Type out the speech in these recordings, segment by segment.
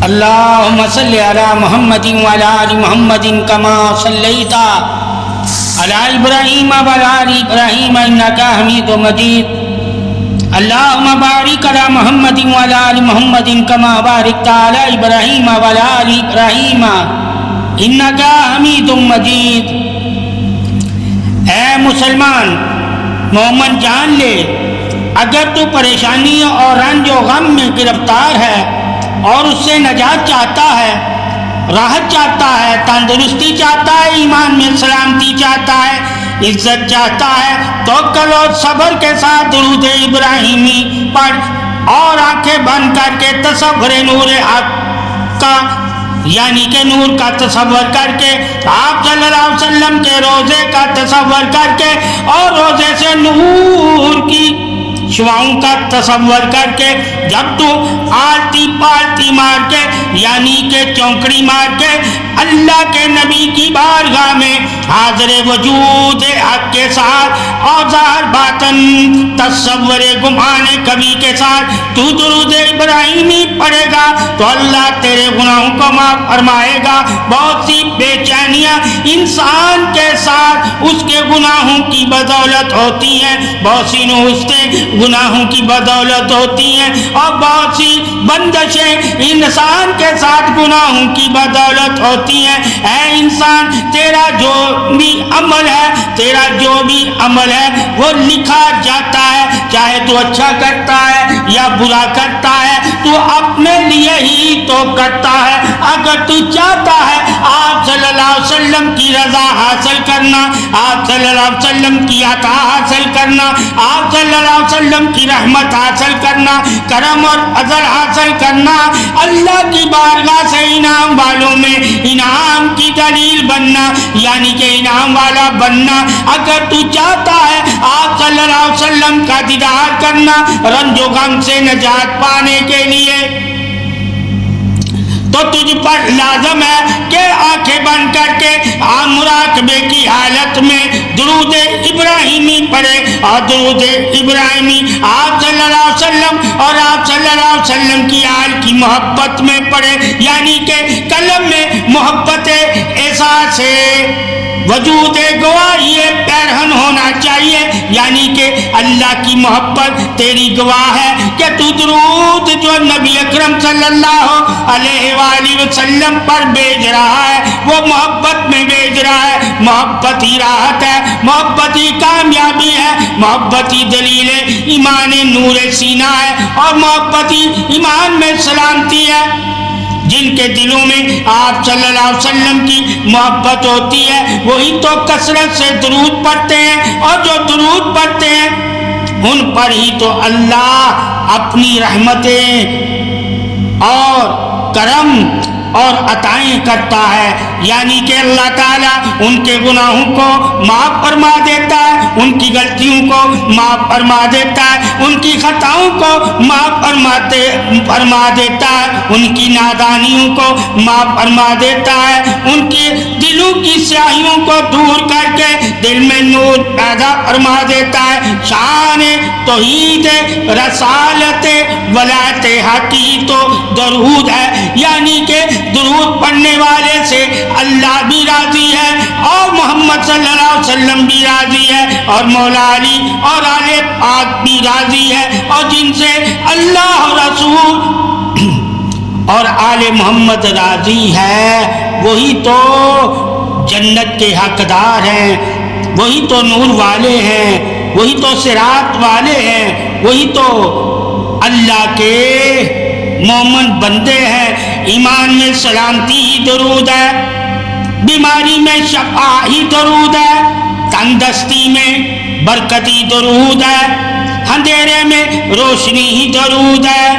اللهم صل على محمد وعلى آل محمد كما صليت على إبراهيم وعلى آل إبراهيم إنك حميد مجيد. اللهم بارك على محمد وعلى آل محمد كما باركت على إبراهيم وعلى آل إبراهيم إنك حميد مجيد. اے مسلمان مومن جان لے، اگر تو پریشانی اور رنج و غم میں گرفتار ہے اور اس سے نجات چاہتا ہے، راحت چاہتا ہے، تندرستی چاہتا ہے، ایمان میں سلامتی چاہتا ہے، عزت چاہتا ہے، توکل اور صبر کے ساتھ درود ابراہیمی پڑھ اور آنکھیں بند کر کے تصور نور حق کا یعنی کہ نور کا تصور کر کے، آپ صلی اللہ علیہ وسلم کے روزے کا تصور کر کے اور روزے سے نور کی شعاؤں کا تصور کر کے، جب تو آلتی پالتی مار کے یعنی کہ چونکڑی مار کے اللہ کے نبی کی بارگاہ میں حاضر وجود حق کے ساتھ اور ظاہر باطن تصور گمان کبھی کے ساتھ تو درود ابراہیمی پڑھے گا تو اللہ تیرے گناہوں کو معاف فرمائے گا. بہت سی بے چینیاں انسان کے ساتھ اس کے گناہوں کی بدولت ہوتی ہیں، بہت سی نوستیں گناہوں کی بدولت ہوتی ہیں، اور بہت سی بندشیں انسان کے ساتھ گناہوں کی بدولت ہوتی ہیں. اے انسان، تیرا جو بھی عمل ہے، تیرا جو بھی عمل ہے وہ لکھا جاتا ہے، چاہے تو اچھا کرتا ہے یا برا کرتا ہے، تو اپنے لیے ہی تو کرتا ہے. اگر تو چاہتا ہے آپ صلی اللہ علیہ وسلم کی رضا حاصل کرنا، آپ صلی اللہ علیہ وسلم کی عطا حاصل کرنا، آپ صلی اللہ علیہ وسلم کی رحمت حاصل کرنا، کرم اور فضل حاصل کرنا، اللہ کی بارگاہ سے انعام والوں میں انعام کی دلیل بننا یعنی کہ انعام والا بننا، اگر تو چاہتا ہے آپ صلی اللہ علیہ وسلم کا دیدار کرنا رنج و غم سے نجات پانے کے لیے، تو تجھ پر لازم ہے کہ آنکھیں بند کر کے مراقبے کی حالت میں درود ابراہیمی پڑھے. اور درود ابراہیمی آپ صلی اللہ علیہ وسلم اور آپ صلی اللہ علیہ وسلم کی آل کی محبت میں پڑھے، یعنی کہ قلب میں محبت احساس وجود گواہی پیرہن ہونا چاہیے، یعنی کہ اللہ کی محبت تیری گواہ ہے کہ تو درود جو نبی اکرم صلی اللہ علیہ وآلہ وسلم پر بھیج رہا ہے وہ محبت میں بھیج رہا ہے. محبت ہی راحت ہے، محبت ہی کامیابی ہے، محبت ہی دلیل ایمان نور سینہ ہے، اور محبت ہی ایمان میں سلامتی ہے. جن کے دلوں میں آپ صلی اللہ علیہ وسلم کی محبت ہوتی ہے وہی تو کثرت سے درود پڑھتے ہیں، اور جو درود پڑھتے ہیں ان پر ہی تو اللہ اپنی رحمتیں اور کرم اور عطائیں کرتا ہے، یعنی کہ اللہ تعالیٰ ان کے گناہوں کو معاف فرما دیتا ہے، ان کی غلطیوں کو معاف فرما دیتا ہے، ان کی خطاؤں کو معاف فرما دیتا ہے، ان کی نادانیوں کو معاف فرما دیتا ہے، ان کی دلوں کی سیاہیوں کو دور کر کے دل میں نور پیدا فرما دیتا ہے. شان توحید رسالت ولایت حق کی تو درود ہے، یعنی کہ درود پڑھنے والے سے اللہ بھی راضی ہے اور محمد صلی اللہ علیہ وسلم بھی راضی ہے اور مولا علی اور آل پاک بھی راضی ہے، اور جن سے اللہ رسول اور آل محمد راضی ہے وہی تو جنت کے حقدار ہیں، وہی تو نور والے ہیں، وہی تو صراط والے ہیں، وہی تو اللہ کے مومن بندے ہیں. ایمان میں سلامتی ہی درود ہے، بیماری میں شفا ہی درود ہے، تندرستی میں برکت ہی درود ہے، اندھیرے میں روشنی ہی درود ہے،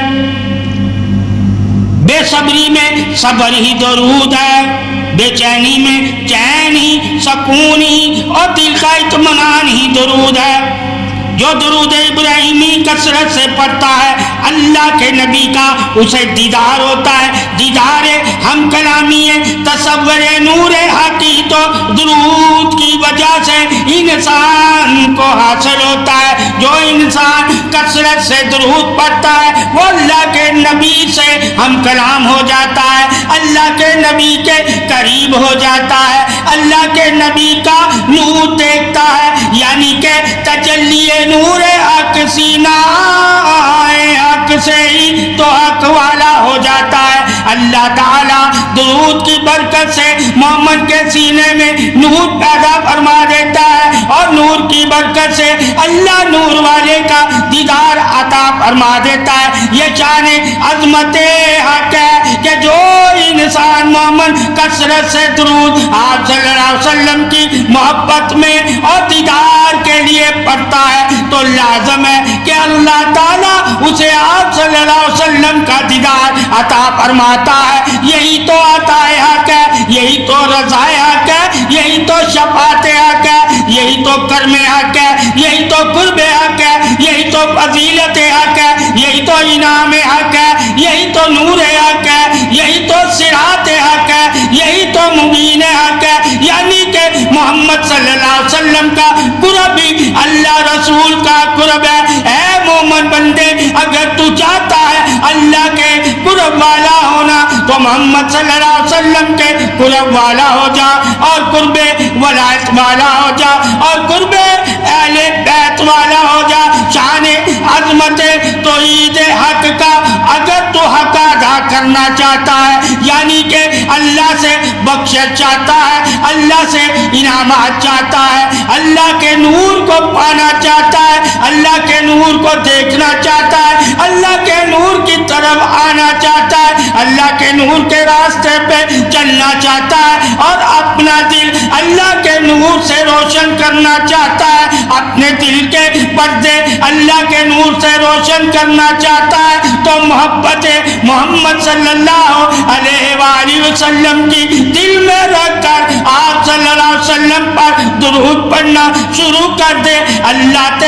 بے صبری میں صبر ہی درود ہے، بے چینی میں چین ہی، سکون ہی اور دل کا اطمینان ہی درود ہے. جو درود ابراہیمی کثرت سے پڑھتا ہے اللہ کے نبی کا اسے دیدار ہوتا ہے، دیدار ہم کلامی تصور نور حقی تو درود کی وجہ سے انسان کو حاصل ہوتا ہے. جو انسان کثرت سے درود پڑھتا ہے وہ اللہ کے نبی سے ہم کلام ہو جاتا ہے, اللہ کے نبی کے قریب ہو جاتا ہے, اللہ کے نبی کا نور دیکھتا ہے, یعنی کہ تجلی نور حق سینہ حق سے ہی تو حق والا ہو جاتا ہے. اللہ تعالیٰ درود کی برکت سے محمد کے سینے میں نور پیدا فرما دیتا ہے, اور نور کی برکت سے اللہ نور والے کا دیدار عطا فرما دیتا ہے. یہ شان عظمت حق ہے کہ جو انسان محمد کثرت سے درود آپ صلی اللہ علیہ وسلم کی محبت میں اور دیدار کے لیے پڑھتا ہے تو لازم ہے کہ اللہ تعالیٰ اسے آپ صلی اللہ علیہ وسلم کا دیدار عطا فرماتا ہے. یہی تو عطا حق ہے, یہی تو رضا حق ہے, یہی تو شفاعت حق ہے, یہی تو کرم حق ہے, یہی تو قرب حق ہے, یہی تو فضیلت حق ہے, یہی تو انعام حق ہے, یہی تو نور حق ہے, یہی تو صراط حق ہے, یہی تو مبین حق ہے. یعنی کہ محمد صلی اللہ علیہ وسلم کا قرب بھی اللہ رسول کا قرب ہے. اے مومن بندے, اگر تو چاہتا ہے اللہ کے قرب والا ہونا تو محمد صلی اللہ علیہ وسلم کے قرب والا ہو جا, اور قرب ولایت والا ہو جا, اور قرب اہل بیت والا ہو جا. شان عظمت توحید حق کا اگر تو حق ادا کرنا چاہتا ہے, یعنی کہ اللہ سے بخشش چاہتا ہے, اللہ سے انعامات چاہتا ہے, اللہ کے نور کو پانا چاہتا ہے, اللہ کے نور کو دیکھنا چاہتا ہے, اللہ کے نور کی طرف آنا چاہتا ہے, اللہ کے نور کے راستے پہ چلنا چاہتا ہے, اور اپنا دل اللہ کے نور سے روشن کرنا چاہتا ہے, اپنے دل کے پردے اللہ کے نور سے روشن کرنا چاہتا ہے, تو محبت محمد صلی اللہ علیہ وآلہ وسلم کی دل میں رکھ کر آپ صلی اللہ علیہ وسلم پر درود پڑھنا شروع کر دے. اللہ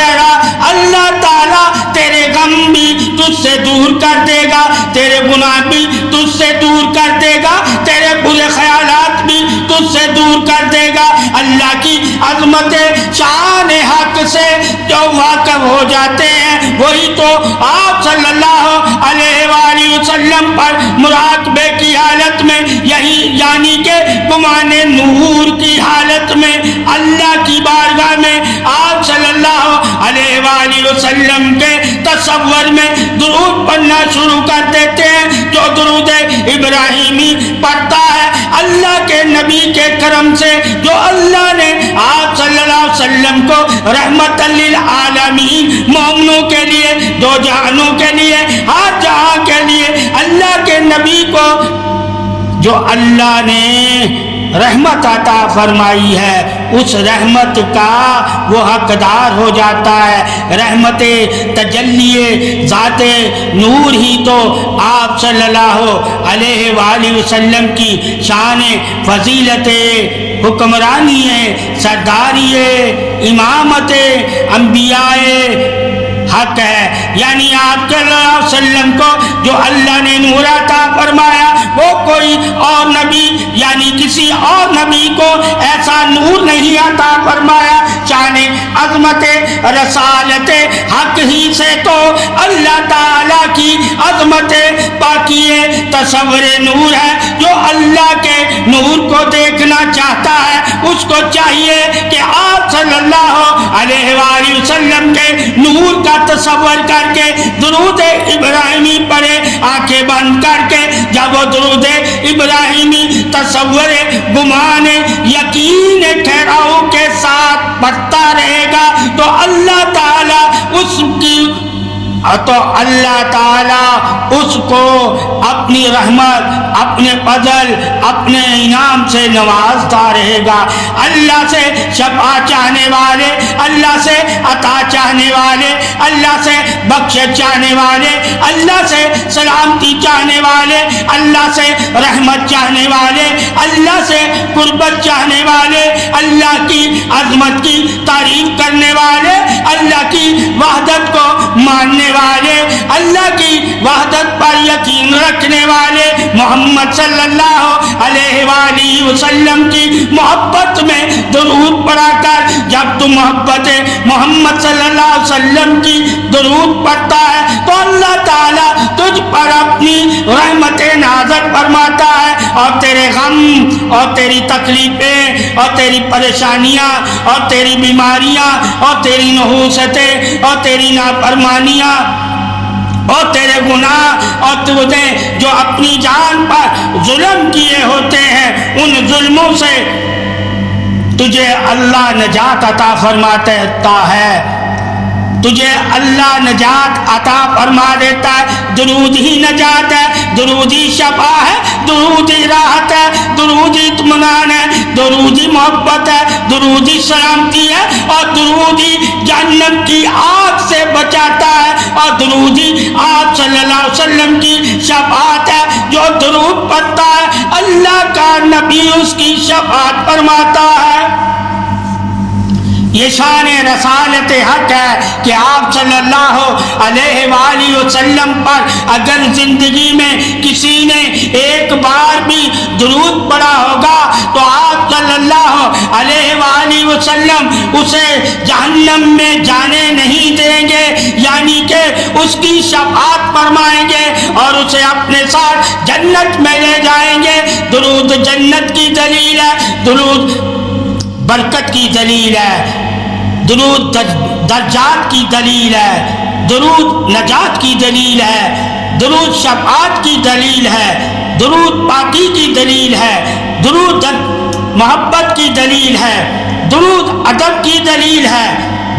تعالیٰ تیرے غم بھی تجھ سے دور کر دے گا, تیرے گناہ بھی تجھ سے دور کر دے گا, تیرے برے خیالات بھی تجھ سے دور کر دے گا. اللہ کی عظمت شان حق سے جو واقف ہو جاتے ہیں وہی تو آپ صلی اللہ علیہ وآلہ وسلم پر مراقبے کی حالت میں, یہی یعنی کہ گمان نور کی حالت میں اللہ کی بارگاہ میں آپ صلی اللہ علیہ وآلہ وسلم کے تصور میں درود پڑھنا شروع کر دیتے ہیں. جو درود ابراہیمی پڑھتا ہے اللہ کے نبی کے کرم سے, جو اللہ نے آپ صلی اللہ علیہ وسلم کو رحمت للعالمین مومنوں کے لیے, دو جہانوں کے لیے, ہر جہاں کے لیے اللہ کے نبی کو جو اللہ نے رحمت عطا فرمائی ہے اس رحمت کا وہ حقدار ہو جاتا ہے. رحمت تجلی ذات نور ہی تو آپ صلی اللہ علیہ وآلہ وسلم کی شان فضیلت حکمرانی ہے, سرداری ہے, امامت انبیاء حق ہے. یعنی آپ صلی اللہ علیہ وسلم کو جو اللہ نے نور عطا فرمایا وہ کوئی اور نبی یعنی کسی اور نبی کو ایسا نور نہیں عطا فرمایا. شان عظمت رسالت حق ہی سے تو اللہ تعالیٰ کی عظمت باقی تصور نور ہے. جو اللہ کے نور کو دیکھنا چاہتا ہے اس کو چاہیے کہ آپ صلی اللہ علیہ وآلہ وسلم کے نور کا تصور کر کے درود ابراہیمی پڑھے آنکھیں بند کر کے. جب وہ درود ابراہیمی تصور گمان یقین ٹھہراؤ کے ساتھ پڑھتا رہے گا تو اللہ تعالیٰ اس کو اپنی رحمت, اپنے فضل, اپنے انعام سے نوازتا رہے گا. اللہ سے شفاعت چاہنے والے, اللہ سے عطا چاہنے والے, اللہ سے بخشش چاہنے والے, اللہ سے سلامتی چاہنے والے, اللہ سے رحمت چاہنے والے, اللہ سے قربت چاہنے والے, اللہ کی عظمت کی تعریف کرنے والے, اللہ کی وحدت کو ماننے والے, اللہ کی وحدت پر یقین رکھنے والے, محمد محمد صلی اللہ علیہ وآلہ وسلم کی محبت میں درود پڑھا کر جب تو محبت محمد صلی اللہ علیہ وسلم کی درود پڑھتا ہے تو اللہ تعالیٰ تجھ پر اپنی رحمت نازل فرماتا ہے اور تیرے غم اور تیری تکلیفیں اور تیری پریشانیاں اور تیری بیماریاں اور تیری نحوستیں اور تیری نافرمانیاں اور تیرے گناہ اور تجھے جو اپنی جان پر ظلم کیے ہوتے ہیں ان ظلموں سے تجھے اللہ نجات عطا فرماتا ہے، تجھے اللہ نجات عطا فرما دیتا ہے۔ درود ہی نجات ہے، درود ہی شفا ہے، درود ہی راحت ہے، درود ہی اطمینان ہے، درود ہی محبت ہے، درود ہی سلامتی ہے، اور درود ہی جہنم کی آگ سے بچاتا ہے، اور درود ہی آپ صلی اللہ علیہ وسلم کی شفاعت ہے۔ جو درود پڑھتا ہے اللہ کا نبی اس کی شفاعت فرماتا ہے۔ یہ شان رسالت حق ہے کہ آپ صلی اللہ علیہ وآلہ وسلم پر اگر زندگی میں کسی نے ایک بار بھی درود پڑھا ہوگا تو آپ صلی اللہ علیہ وآلہ وسلم اسے جہنم میں جانے نہیں دیں گے، یعنی کہ اس کی شفاعت فرمائیں گے اور اسے اپنے ساتھ جنت میں لے جائیں گے۔ درود جنت کی دلیل ہے، درود برکت کی دلیل ہے، درود درجات کی دلیل ہے، درود نجات کی دلیل ہے، درود شفاعت کی دلیل ہے، درود پاکی کی دلیل ہے، درود محبت کی دلیل ہے، درود ادب کی دلیل ہے،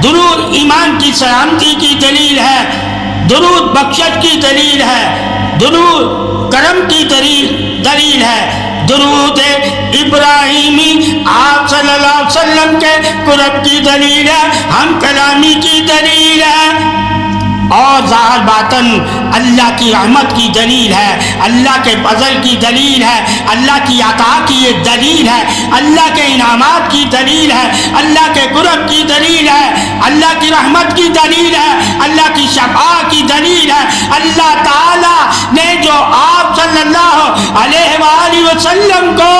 درود ایمان کی سلامتی کی دلیل ہے، درود بخشش کی دلیل ہے، درود کرم کی دلیل ہے، درود ابراہیمی آپ صلی اللہ علیہ وسلم کے قرب کی دلیل ہے، ہم کلامی کی دلیل ہے، اور ظاہر باطن اللہ کی رحمت کی دلیل ہے، اللہ کے فضل کی دلیل ہے، اللہ کی عطا کی یہ دلیل ہے، اللہ کے انعامات کی دلیل ہے، اللہ کے قرب کی دلیل ہے، اللہ کی رحمت کی دلیل ہے، اللہ کی شفاعت کی دلیل ہے۔ اللہ تعالیٰ نے جو آپ صلی اللہ علیہ وآلہ وسلم کو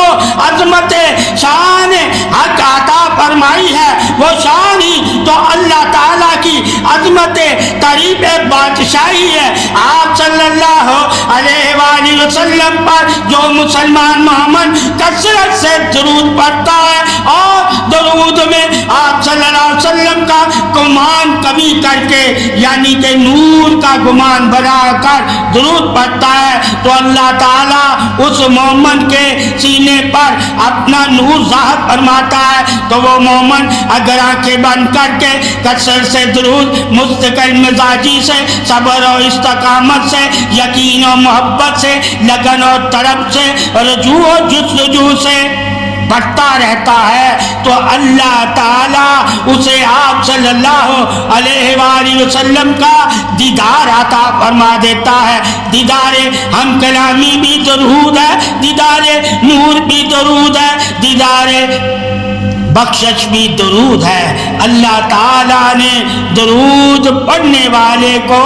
عظمت شان حق عطا فرمائی ہے، وہ شان ہی تو اللہ تعالیٰ کی عظمت قریب بادشاہی ہے۔ آپ صلی اللہ علیہ وآلہ وسلم پر جو مسلمان محمد کثرت سے درود پڑھتا ہے اور درود میں آپ صلی اللہ علیہ وسلم کا گمان کبھی کر کے یعنی کہ نور کا گمان بنا کر درود پڑھتا ہے تو اللہ تعالیٰ اس مومن کے سینے پر اپنا نور ظاہر فرماتا ہے، تو وہ مومن اگر آنکھیں بند کر کے کثرت سے درود مستقل مزاجی سے، صبر و استقامت سے، یقین و محبت سے، لگن و طلب سے، رجوع و جستجو سے پڑھتا رہتا ہے تو اللہ تعالیٰ اسے آپ صلی اللہ علیہ وآلہ وسلم کا دیدار عطا فرما دیتا ہے۔ دیدار ہم کلامی بھی درود ہے، دیدار نور بھی درود ہے، دیدار بخشش بھی درود ہے۔ اللہ تعالیٰ نے درود پڑھنے والے کو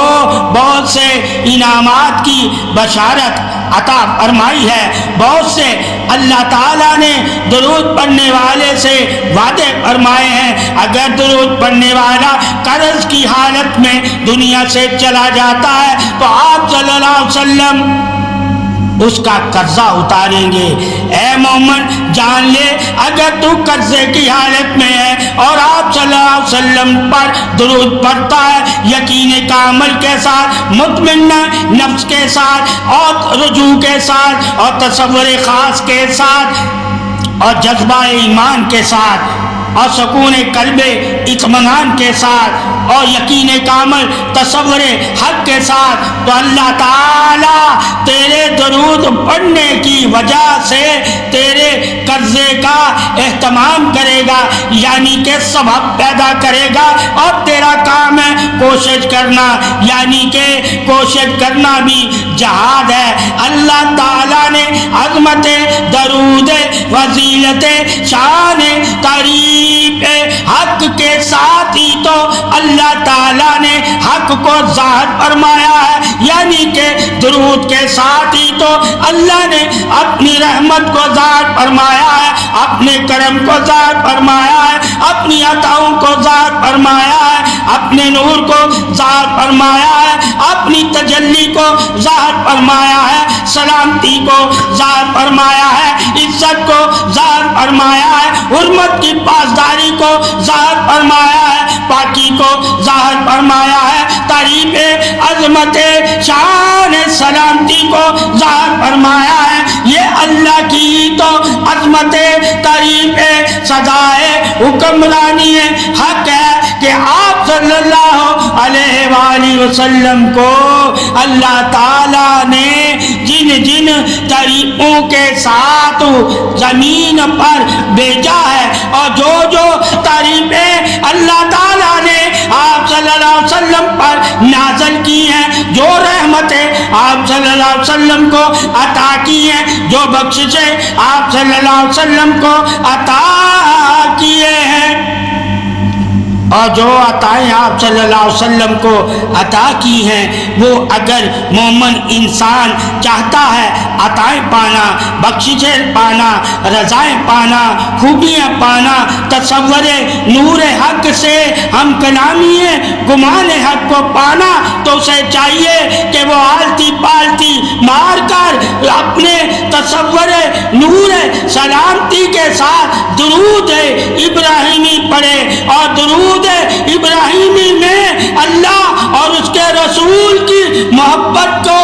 بہت سے انعامات کی بشارت عطا فرمائی ہے، بہت سے اللہ تعالیٰ نے درود پڑھنے والے سے وعدے فرمائے ہیں۔ اگر درود پڑھنے والا قرض کی حالت میں دنیا سے چلا جاتا ہے تو آپ صلی اللہ علیہ وسلم اس کا قرضہ اتاریں گے۔ اے مومن جان لے اگر تو قرضے کی حالت میں ہے اور آپ صلی اللہ علیہ وسلم پر درود پڑھتا ہے یقین کامل کے ساتھ، مطمئنہ نفس کے ساتھ اور رجوع کے ساتھ اور تصور خاص کے ساتھ اور جذبہ ایمان کے ساتھ اور سکون قلب اطمینان کے ساتھ اور یقین کامل تصور حق کے ساتھ، تو اللہ تعالیٰ تیرے درود پڑھنے کی وجہ سے تیرے قرضے کا اہتمام کرے گا، یعنی کہ سبب پیدا کرے گا، اور تیرا کام ہے کوشش کرنا، یعنی کہ کوشش کرنا بھی جہاد ہے۔ اللہ تعالیٰ نے عظمت درود فضیلت شان تعریف حق کے ساتھ ہی تو اللہ تعالیٰ نے حق کو ظاہر فرمایا ہے، یعنی کہ درود کے ساتھ ہی تو اللہ نے اپنی رحمت کو ظاہر فرمایا ہے، اپنے کرم کو ظاہر فرمایا ہے، اپنی عطاؤں کو ظاہر فرمایا ہے، اپنے نور کو ظاہر فرمایا ہے، اپنی تجلی کو ظاہر فرمایا ہے، سلامتی کو ظاہر فرمایا ہے، عزت کو ظاہر فرمایا ہے، حرمت کی پاسداری کو ظاہر فرمایا ہے، پاکی کو ظاہر فرمایا ہے، تعریف عظمت شان سلامتی کو ظاہر فرمایا ہے۔ یہ اللہ کی تو عظمت تعریف سزائے حکمرانی حق ہے کہ آپ صلی اللہ علیہ وآلہ وسلم کو اللہ تعالیٰ نے جن جن طریقوں کے ساتھ زمین پر بھیجا ہے اور جو جو تعریفیں اللہ تعالیٰ نے آپ صلی اللہ علیہ وسلم پر نازل کی ہیں، جو رحمتیں آپ صلی اللہ علیہ وسلم کو عطا کی ہیں، جو بخششیں آپ صلی اللہ علیہ وسلم کو عطا کیے ہیں، اور جو عطائیں آپ صلی اللہ علیہ وسلم کو عطا کی ہیں، وہ اگر مومن انسان چاہتا ہے عطائیں پانا، بخششیں پانا، رضائیں پانا، خوبیاں پانا، تصور نور حق سے ہم کلامی گمان حق کو پانا، تو اسے چاہیے کہ وہ آلتی پالتی مار کر اپنے تصور نور سلامتی کے ساتھ درود ابراہیمی پڑھے، اور درود ابراہیمی میں اللہ اور اس کے رسول کی محبت کو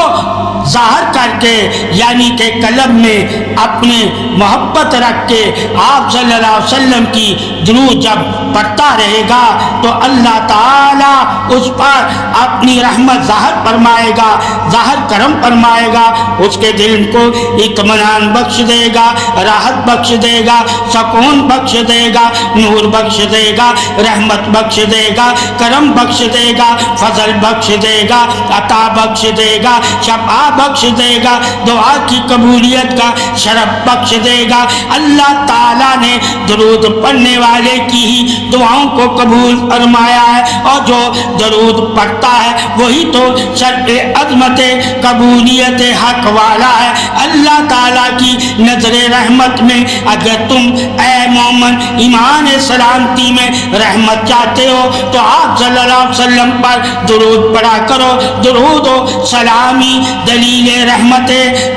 ظاہر کر کے، یعنی کہ قلب میں اپنے محبت رکھ کے آپ صلی اللہ علیہ وسلم کی درود جب پڑھتا رہے گا تو اللہ تعالیٰ اس پر اپنی رحمت ظاہر فرمائے گا، ظاہر کرم فرمائے گا، اس کے دل کو اطمینان بخش دے گا، راحت بخش دے گا، سکون بخش دے گا، نور بخش دے گا، رحمت بخش دے گا، کرم بخش دے گا، فضل بخش دے گا، عطا بخش دے گا، شفا بخش دے گا، دعا کی قبولیت کا شرف بخش دے گا۔ اللہ تعالیٰ نے درود پڑھنے والے کی ہی دعاؤں کو قبول فرمایا ہے، اور جو درود پڑھتا ہے وہی تو شرف عظمت قبولیت حق والا ہے۔ اللہ تعالیٰ کی نظر رحمت میں اگر تم اے مومن ایمان سلامتی میں رحمت چاہتے ہو تو آپ صلی اللہ علیہ وسلم پر درود پڑھا کرو۔ درود و سلامی دلیل رحمت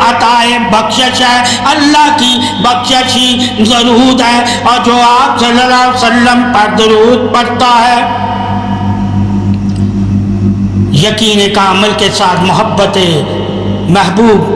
عطائے بخشش ہے، اللہ کی بخشش ہی درود ہے، اور جو آپ صلی اللہ علیہ وسلم پر درود پڑھتا ہے یقین کامل کے ساتھ محبت محبوب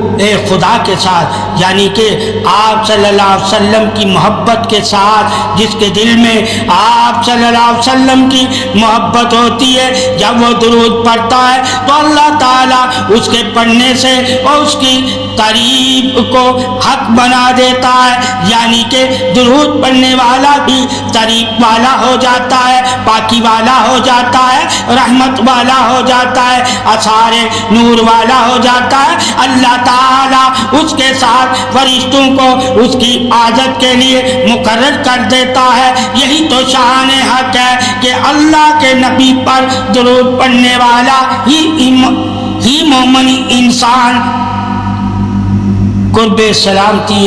خدا کے ساتھ، یعنی کہ آپ صلی اللہ علیہ وسلم کی محبت کے ساتھ، جس کے دل میں آپ صلی اللہ علیہ وسلم کی محبت ہوتی ہے، جب وہ درود پڑھتا ہے تو اللہ تعالیٰ اس کے پڑھنے سے اور اس کی تعریف کو حق بنا دیتا ہے، یعنی کہ درود پڑھنے والا بھی تعریف والا ہو جاتا ہے، پاکی والا ہو جاتا ہے، رحمت والا ہو جاتا ہے، اثار نور والا ہو جاتا ہے۔ اللہ تعالیٰ اس کے ساتھ فرشتوں کو اس کی عادت کے لیے مقرر کر دیتا ہے۔ یہی تو شان حق ہے کہ اللہ کے نبی پر درود پڑھنے والا ہی مومن انسان قرب سلامتی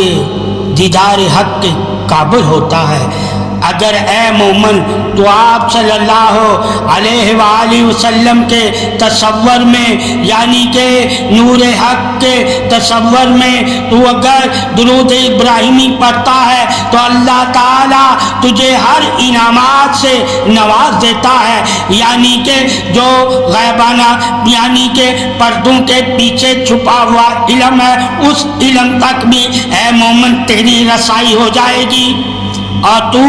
دیدار حق کے قابل ہوتا ہے۔ اگر اے مومن تو آپ صلی اللہ علیہ وآلہ وسلم کے تصور میں، یعنی کہ نور حق کے تصور میں تو اگر درود ابراہیمی پڑھتا ہے تو اللہ تعالیٰ تجھے ہر انعامات سے نواز دیتا ہے، یعنی کہ جو غیبانہ یعنی کہ پردوں کے پیچھے چھپا ہوا علم ہے، اس علم تک بھی اے مومن تیری رسائی ہو جائے گی، اور تو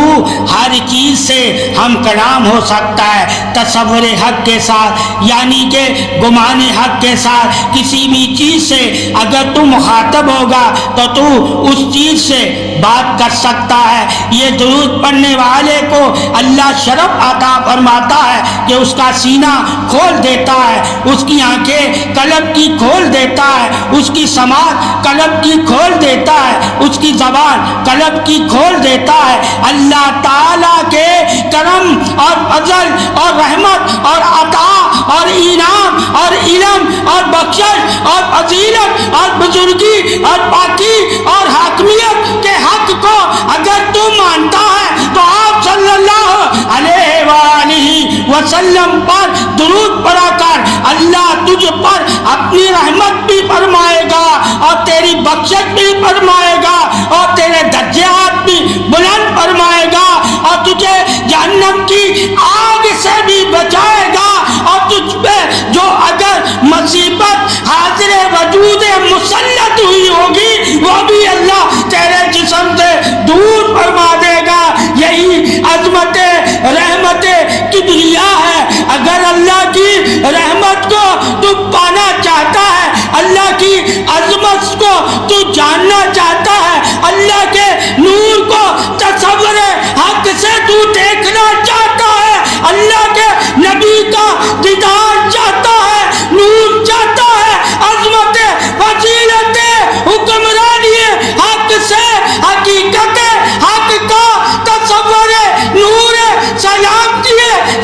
ہر چیز سے ہم کلام ہو سکتا ہے تصور حق کے ساتھ، یعنی کہ گمان حق کے ساتھ۔ کسی بھی چیز سے اگر تو مخاطب ہوگا تو اس چیز سے بات کر سکتا ہے۔ یہ درود پڑھنے والے کو اللہ شرف عطا فرماتا ہے کہ اس کا سینہ کھول دیتا ہے، اس کی آنکھیں قلب کی کھول دیتا ہے، اس کی سماعت قلب کی کھول دیتا ہے، اس کی زبان قلب کی کھول دیتا ہے۔ اللہ تعالیٰ کے کرم اور فضل اور رحمت اور عطا اور انعام اور علم اور بخشش اور فضیلت اور بزرگی اور پاکی اور حاکمیت کے حق کو اگر تو مانتا ہے تو آپ صلی اللہ علیہ وآلہ وسلم پر درود پڑھا کر اللہ تجھ پر اپنی رحمت بھی فرمائے گا اور تیری بخشش بھی فرمائے گا اور تیرے درجات بھی بلند فرمائے گا اور تجھے جہنم کی آگ سے بھی بچائے گا اور تجھ پہ جو اگر مصیبت حاضر وجود مسلط ہوئی ہوگی وہ بھی اللہ تیرے جسم سے دور فرما دے گا۔ یہی عظمت رحمت کبریا ہے۔ اگر اللہ کی رحمت کو تو پانا چاہتا ہے، اللہ کی عظمت کو تو جاننا چاہتا ہے، اللہ کے نور کو تصور حق سے تو دیکھنا چاہتا ہے، اللہ کے نبی کا دیدار چاہتا ہے، نور چاہتا ہے، عظمت فضیلت حکمرانی حق سے حقیقت حق کا تصور نور سلامتی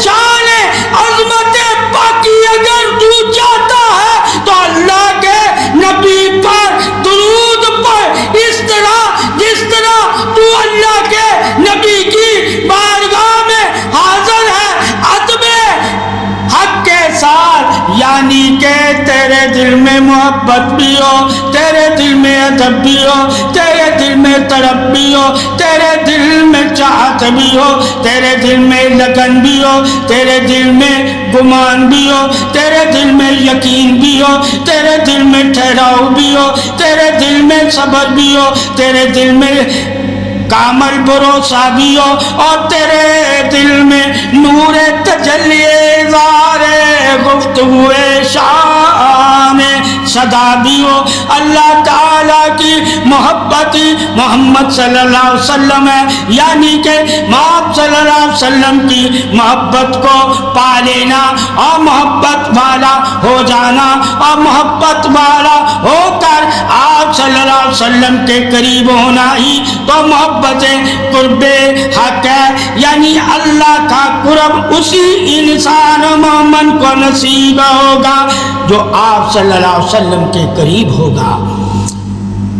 شان عظمت پاکی اگر تو چاہتا ہے تو اللہ کے نبی پر درود پر اس طرح جس طرح تو اللہ کے نبی کی بارگاہ میں حاضر ہے ادب حق کے ساتھ، یعنی کہ تیرے دل میں محبت بھی ہو، تیرے دل میں ادب بھی ہو، تیرے دل میں طرب بھی ہو، تیرے دل میں چاہت بھی ہو، تیرے دل میں لگن بھی ہو، تیرے دل میں گمان بھی ہو، تیرے دل میں یقین بھی ہو، تیرے دل میں ٹھہراؤ بھی ہو، تیرے دل میں صبر بھی ہو، تیرے دل میں کامل بھروسہ بھی ہو اور تیرے دل میں نور تجلی زار گفتگو شان صدا بھی ہو۔ اللہ تعالیٰ کی محبت محمد صلی اللہ علیہ وسلم ہے، یعنی کہ محمد صلی اللہ علیہ وسلم کی محبت کو پا لینا اور محبت والا ہو جانا اور محبت والا ہو کر آپ صلی اللہ علیہ وسلم کے قریب ہونا ہی تو محبت قرب حق ہے، یعنی اللہ کا قرب اسی انسان مومن کو نصیب ہوگا جو آپ صلی اللہ علیہ وسلم کے قریب ہوگا،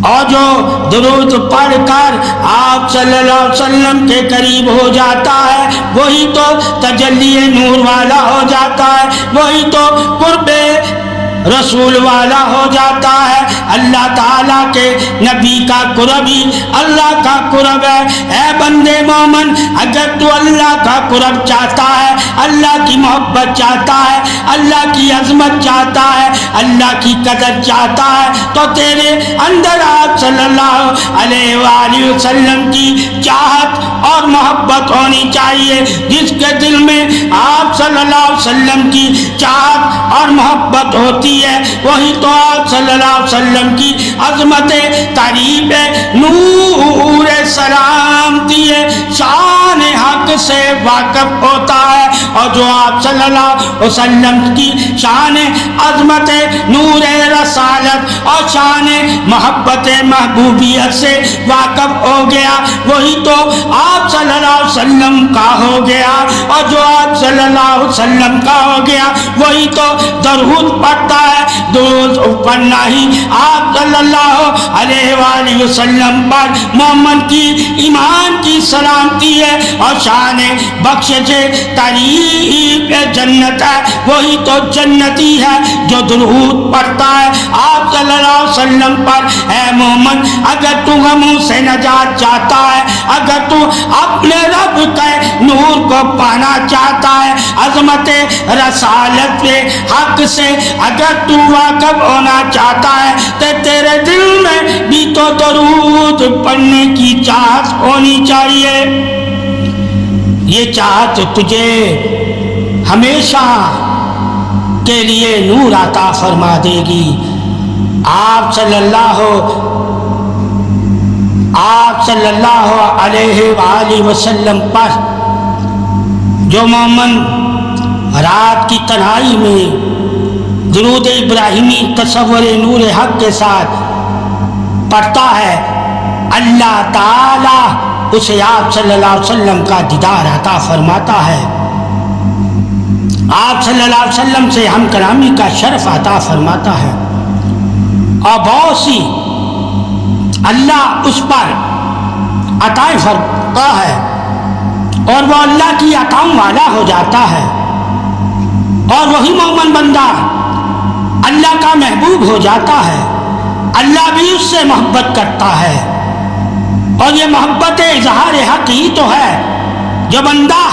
اور جو درود پڑھ کر آپ صلی اللہ علیہ وسلم کے قریب ہو جاتا ہے وہی تو تجلی نور والا ہو جاتا ہے، وہی تو قرب رسول والا ہو جاتا ہے۔ اللہ تعالیٰ کے نبی کا قرب ہی اللہ کا قرب ہے۔ اے بندے مومن، اگر تو اللہ کا قرب چاہتا ہے، اللہ کی محبت چاہتا ہے، اللہ کی عظمت چاہتا ہے، اللہ کی قدر چاہتا ہے تو تیرے اندر آپ صلی اللہ علیہ وآلہ وسلم کی چاہت اور محبت ہونی چاہیے۔ جس کے دل میں آپ صلی اللہ علیہ وسلم کی چاہت اور محبت ہوتی ہے وہی تو آپ صلی اللہ علیہ وسلم کی عظمت تعریف نور سلامتی شان حق سے واقف ہوتا ہے، اور جو آپ صلی اللہ علیہ وسلم کی شان عظمت نور رسالت اور شان محبت محبوبیت سے واقف ہو گیا وہی تو آپ صلی اللہ علیہ وسلم کا ہو گیا، اور جو آپ صلی اللہ علیہ وسلم کا ہو گیا وہی تو درود پڑھتا ہے۔ درود پڑھنا ہی آپ صلی اللہ علیہ وآلہ وسلم پر مومن کی ایمان کی سلامتی ہے اور شان بخشش تعریف جنت ہے، وہی تو جنتی ہے جو درود پڑھتا ہے آپ صلی اللہ علیہ وسلم پر۔ اے مومن، اگر تو غموں سے نجات چاہتا ہے، اگر تو اپنے رب کے نور کو پانا چاہتا ہے، عظمت رسالت کے حق سے اگر تو واقف ہونا چاہتا ہے تو تیرے دل میں بھی تو درود پڑھنے کی چاہت ہونی چاہیے۔ یہ چاہت تجھے ہمیشہ کے لیے نور عطا فرما دے گی۔ آپ صلی اللہ علیہ وآلہ وسلم پر جو مومن رات کی تنہائی میں درود ابراہیمی تصور نور حق کے ساتھ پڑھتا ہے، اللہ تعالی اسے آپ صلی اللہ علیہ وسلم کا دیدار عطا فرماتا ہے، آپ صلی اللہ علیہ وسلم سے ہم کلامی کا شرف عطا فرماتا ہے، اور بہت سی اللہ اس پر عطائیں فرماتا ہے اور وہ اللہ کی عطاؤں والا ہو جاتا ہے، اور وہی مومن بندہ اللہ کا محبوب ہو جاتا ہے، اللہ بھی اس سے محبت کرتا ہے، اور یہ محبت اظہار حق ہی تو ہے جو بندہ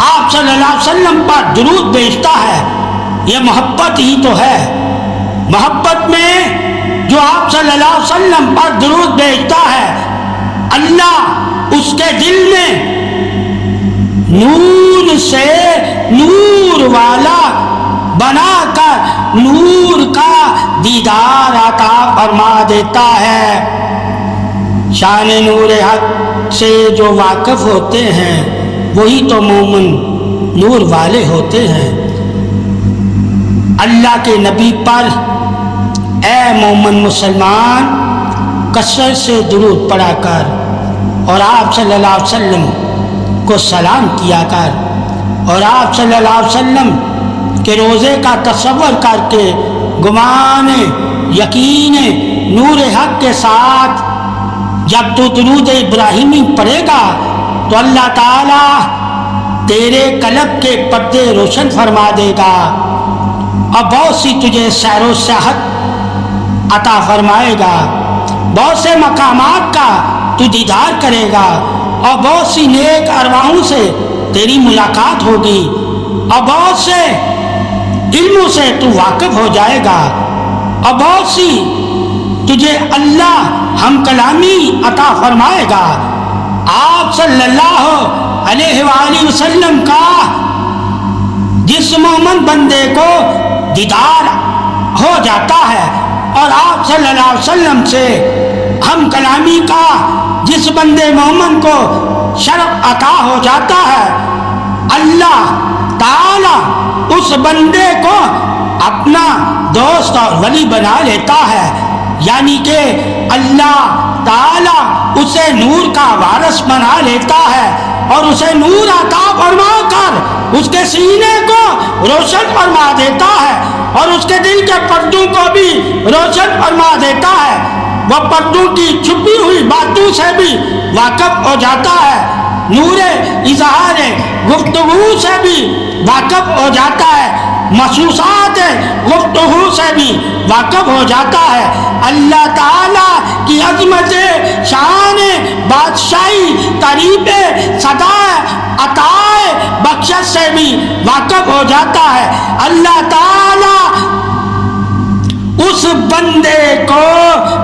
آپ صلی اللہ علیہ وسلم پر درود بھیجتا ہے، یہ محبت ہی تو ہے۔ محبت میں جو آپ صلی اللہ علیہ وسلم پر درود بھیجتا ہے، اللہ اس کے دل میں نور سے نور والا بنا کر نور کا دیدار عطا فرما دیتا ہے۔ شان نور حق سے جو واقف ہوتے ہیں وہی تو مومن نور والے ہوتے ہیں۔ اللہ کے نبی پر اے مومن مسلمان کثرت سے درود پڑھا کر اور آپ صلی اللہ علیہ وسلم کو سلام کیا کر، اور آپ صلی اللہ علیہ وسلم کے روزے کا تصور کر کے گمان یقین نور حق کے ساتھ جب تو درود ابراہیمی پڑھے گا تو اللہ تعالیٰ تیرے قلب کے پردے روشن فرما دے گا، اور بہت سی تجھے سیر و سیاحت عطا فرمائے گا، بہت سے مقامات کا تو دیدار کرے گا، اور بہت سی نیک ارواحوں سے تیری ملاقات ہوگی، اور بہت سے علموں سے تو واقف ہو جائے گا، اور بہت سی تجھے اللہ ہم کلامی عطا فرمائے گا۔ آپ صلی اللہ علیہ وآلہ وسلم کا جس مومن بندے کو دیدار ہو جاتا ہے اور آپ صلی اللہ علیہ وسلم سے ہم کلامی کا جس بندے مومن کو شرف عطا ہو جاتا ہے، اللہ تعالی اس بندے کو اپنا دوست اور ولی بنا لیتا ہے، یعنی کہ اللہ تعالی اسے نور کا وارث بنا لیتا ہے اور اسے نور عطا فرما کر اس کے سینے کو روشن فرما دیتا ہے اور اس کے دل کے پردوں کو بھی روشن فرما دیتا ہے، وہ پردوں کی چھپی ہوئی باتوں سے بھی واقف ہو جاتا ہے، نور اظہار گفتگو سے بھی واقف ہو جاتا ہے، محسوسات گفتگو سے بھی واقف ہو جاتا ہے، اللہ تعالیٰ کی عظمت شان بادشاہی قریب صدا عطائے بخشش سے بھی واقف ہو جاتا ہے۔ اللہ تعالیٰ اس بندے کو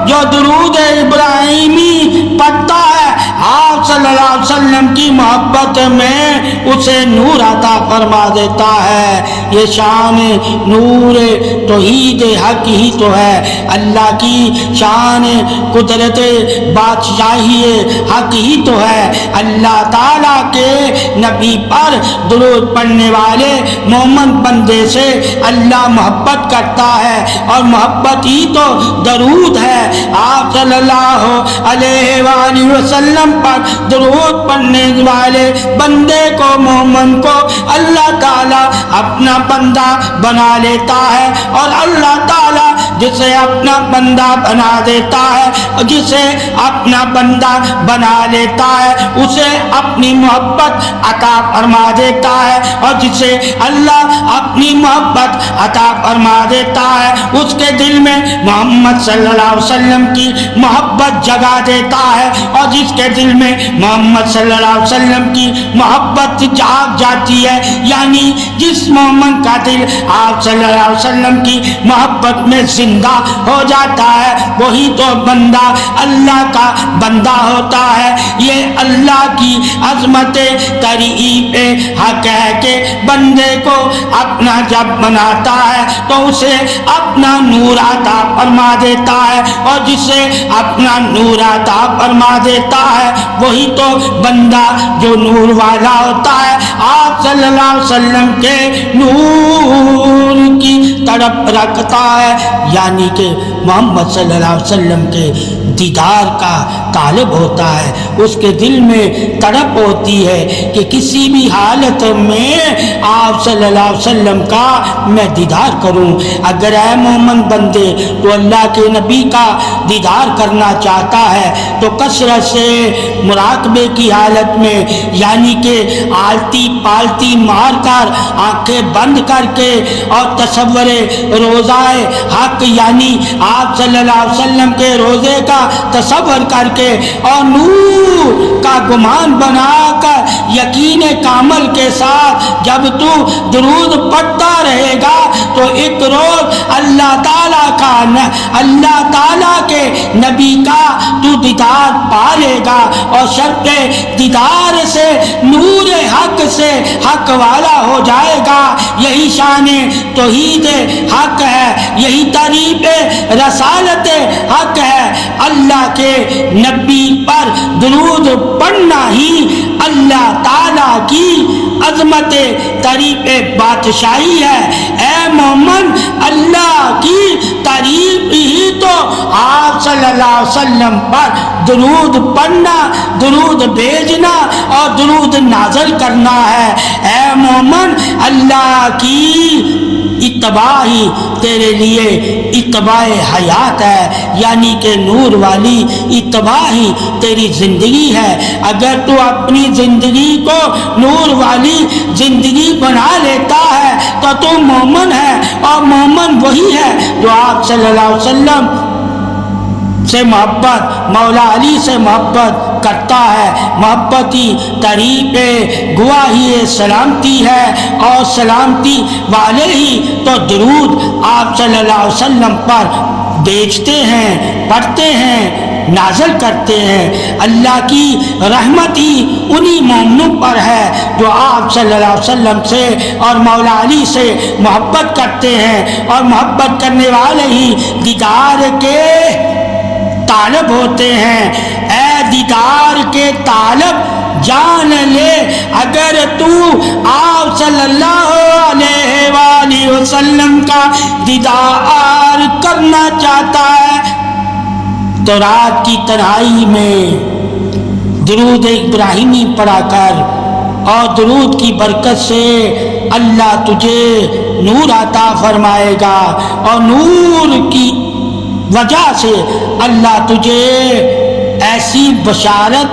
جو درود ابراہیمی پڑھتا ہے آپ صلی اللہ علیہ وسلم کی محبت میں اسے نور عطا فرما دیتا ہے۔ یہ شان نور توحید حق ہی تو ہے، اللہ کی شان قدرت بادشاہی حق ہی تو ہے۔ اللہ تعالیٰ کے نبی پر درود پڑھنے والے مومن بندے سے اللہ محبت کرتا ہے، اور محبت ہی تو درود ہے۔ آپ صلی اللہ علیہ وآلہ وسلم پر درود پڑھنے والے بندے کو مومن کو اللہ تعالیٰ اپنا بندہ بنا لیتا ہے، اور اللہ تعالیٰ جسے اپنا بندہ بنا دیتا ہے، جسے اپنا بندہ بنا لیتا ہے اسے اپنی محبت عطا فرما دیتا ہے، اور جسے اللہ اپنی محبت عطا فرما دیتا ہے اس کے دل میں محمد صلی اللہ علیہ وسلم کی محبت جگا دیتا ہے، اور جس کے دل میں محمد صلی اللہ علیہ وسلم کی محبت جاگ جاتی ہے، یعنی جس مومن کا دل آپ صلی اللہ علیہ وسلم کی محبت میں زندہ ہو جاتا ہے وہی تو بندہ اللہ کا بندہ ہوتا ہے۔ یہ اللہ کی عظمت قریب حق ہے کہ بندے کو اپنا جب بناتا ہے تو اسے اپنا نور عطا فرما دیتا ہے، اور جسے اپنا نور عطا فرما دیتا ہے وہی تو بندہ جو نور والا ہوتا ہے، آپ صلی اللہ علیہ وسلم کے نور کی طرف رکھتا ہے، یعنی کہ محمد صلی اللہ علیہ وسلم کے دیدار کا طالب ہوتا ہے، اس کے دل میں تڑپ ہوتی ہے کہ کسی بھی حالت میں آپ صلی اللہ علیہ وسلم کا میں دیدار کروں۔ اگر اے مومن بندے تو اللہ کے نبی کا دیدار کرنا چاہتا ہے تو کثرت سے مراقبے کی حالت میں، یعنی کہ آلتی پالتی مار کر آنکھیں بند کر کے اور تصور روزہ حق یعنی آپ صلی اللہ علیہ وسلم کے روزے کا تصور کر کے اور نور کا گمان بنا کر یقین کامل کے ساتھ جب تو درود پڑھتا رہے گا تو ایک روز اللہ تعالیٰ کا اللہ تعالیٰ کے نبی کا تو دیدار پا لے گا، اور شرط دیدار سے نور حق سے حق والا ہو جائے گا۔ یہی شان توحید حق ہے، یہی تعریف رسالت حق ہے۔ اللہ کے نبی پر درود پڑھنا ہی اللہ تعالیٰ کی عظمت تعریف بادشاہی ہے۔ اے مومن، اللہ کی تعریف ہی تو آپ صلی اللہ علیہ وسلم پر درود پڑھنا، درود بھیجنا اور درود نازل کرنا ہے۔ اے مومن، اللہ کی اتباع ہی تیرے لیے اتباع حیات ہے، یعنی کہ نور والی اتباع ہی تیری زندگی ہے۔ اگر تو اپنی زندگی کو نور والی زندگی بنا لیتا ہے تو تو مومن ہے، اور مومن وہی ہے جو آپ صلی اللہ علیہ وسلم سے محبت، مولا علی سے محبت کرتا ہے۔ محبتی تعریف گواہی سلامتی ہے، اور سلامتی والے ہی تو درود آپ صلی اللہ علیہ وسلم پر بیچتے ہیں، پڑھتے ہیں، نازل کرتے ہیں۔ اللہ کی رحمت ہی انہی مومنوں پر ہے جو آپ صلی اللہ علیہ وسلم سے اور مولا علی سے محبت کرتے ہیں، اور محبت کرنے والے ہی دیدار کے طالب ہوتے ہیں۔ اے دیدار کے طالب جان لے، اگر تو آپ صلی اللہ علیہ وآلہ وسلم کا دیدار کرنا چاہتا ہے تو رات کی تنہائی میں درود ابراہیمی پڑھا کر، اور درود کی برکت سے اللہ تجھے نور عطا فرمائے گا، اور نور کی وجہ سے اللہ تجھے ایسی بشارت،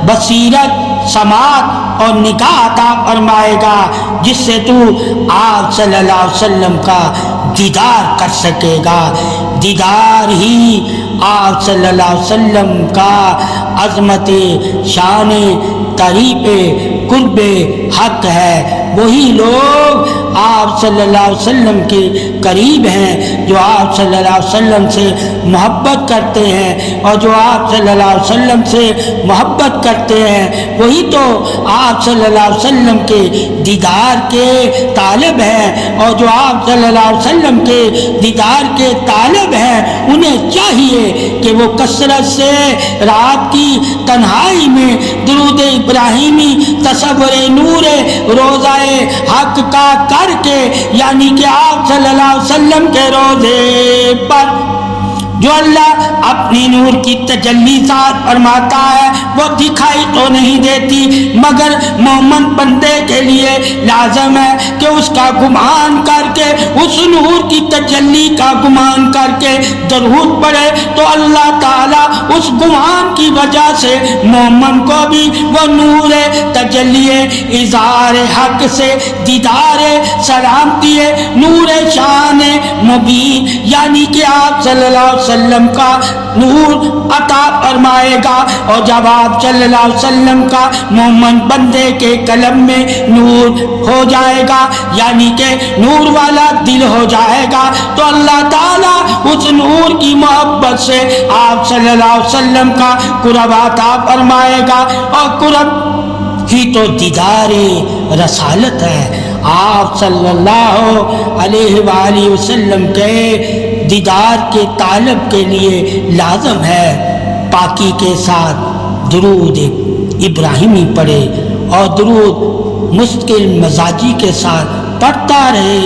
بصیرت، سماعت اور نگاہ عطا فرمائے گا جس سے تو آپ صلی اللہ علیہ وسلم کا دیدار کر سکے گا۔ دیدار ہی آپ صلی اللہ علیہ وسلم کا عظمت شان تعریف قرب حق ہے۔ وہی لوگ آپ صلی اللہ علیہ وسلم کے قریب ہیں جو آپ صلی اللہ علیہ وسلم سے محبت کرتے ہیں، اور جو آپ صلی اللہ علیہ وسلم سے محبت کرتے ہیں وہی تو آپ صلی اللہ علیہ وسلم کے دیدار کے طالب ہیں، اور جو آپ صلی اللہ علیہ وسلم کے دیدار کے طالب ہیں انہیں چاہیے کہ وہ کثرت سے رات کی تنہائی میں درود ابراہیمی، تصور نور روزہ حق کا کر کے، یعنی کہ آپ صلی اللہ علیہ وسلم کے روزے پر جو اللہ اپنی نور کی تجلی ذات فرماتا ہے وہ دکھائی تو نہیں دیتی، مگر مومن بندے کے لیے لازم ہے کہ اس کا گمان کر کے، اس نور کی تجلی کا گمان کر کے درود پڑھے تو اللہ تعالیٰ اس گمان کی وجہ سے مومن کو بھی وہ نور تجلی اظہار حق سے دیدار سلامتی نور شان مبین، یعنی کہ آپ صلی اللہ علیہ وسلم کا نور عطا فرمائے گا۔ اور جب آپ صلی اللہ علیہ وسلم کا مومن بندے کے قلب میں نور ہو جائے گا، یعنی کہ نور والا دل ہو جائے گا، تو اللہ تعالیٰ اس نور کی محبت سے آپ صلی اللہ علیہ وسلم کا قرب عطا فرمائے گا، اور قرب ہی تو دیدار رسالت ہے۔ آپ صلی اللہ علیہ وآلہ وسلم کے دیدار کے طالب کے لیے لازم ہے پاکی کے ساتھ درود ابراہیمی پڑھے، اور درود مستقل مزاجی کے ساتھ پڑھتا رہے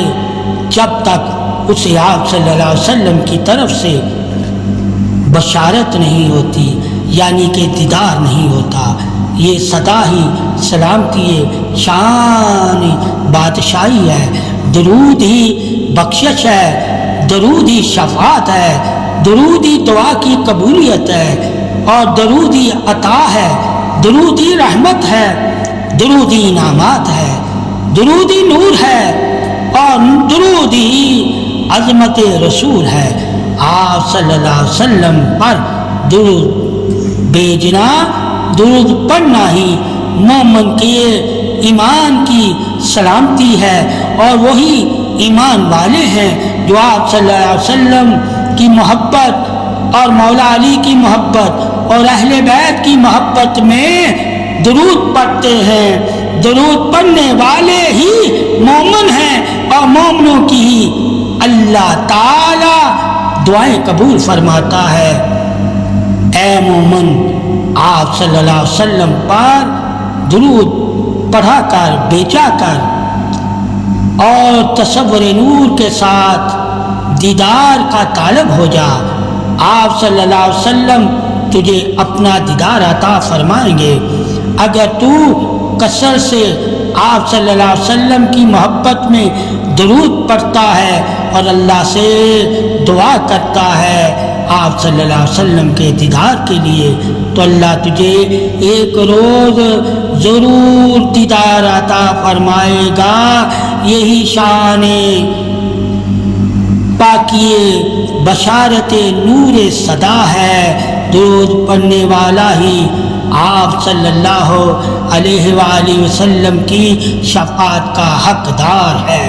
جب تک اسے آپ صلی اللہ علیہ وسلم کی طرف سے بشارت نہیں ہوتی، یعنی کہ دیدار نہیں ہوتا۔ یہ صدا ہی سلامتی شان بادشاہی ہے، درود ہی بخشش ہے، درود ہی شفاعت ہے، درود ہی دعا کی قبولیت ہے، اور درود ہی عطا ہے، درود ہی رحمت ہے، درود ہی انعامات ہے، درود ہی نور ہے، اور درود ہی عظمت رسول ہے۔ آپ صلی اللہ علیہ وسلم پر درود بھیجنا، درود پڑھنا ہی مومن کے ایمان کی سلامتی ہے، اور وہی ایمان والے ہیں جو آپ صلی اللہ علیہ وسلم کی محبت اور مولا علی کی محبت اور اہل بیت کی محبت میں درود پڑھتے ہیں۔ درود پڑھنے والے ہی مومن ہیں، اور مومنوں کی ہی اللہ تعالی دعائیں قبول فرماتا ہے۔ اے مومن، آپ صلی اللہ علیہ وسلم پر درود پڑھا کر، بیچا کر، اور تصور نور کے ساتھ دیدار کا طالب ہو جا۔ آپ صلی اللہ علیہ وسلم تجھے اپنا دیدار عطا فرمائیں گے۔ اگر تو کثرت سے آپ صلی اللہ علیہ وسلم کی محبت میں درود پڑھتا ہے اور اللہ سے دعا کرتا ہے آپ صلی اللہ علیہ وسلم کے دیدار کے لیے، تو اللہ تجھے ایک روز ضرور دیدار عطا فرمائے گا۔ یہی شان پاکیے بشارت نور صدا ہے۔ درود پڑھنے والا ہی آپ صلی اللہ علیہ وآلہ وسلم کی شفاعت کا حقدار ہے۔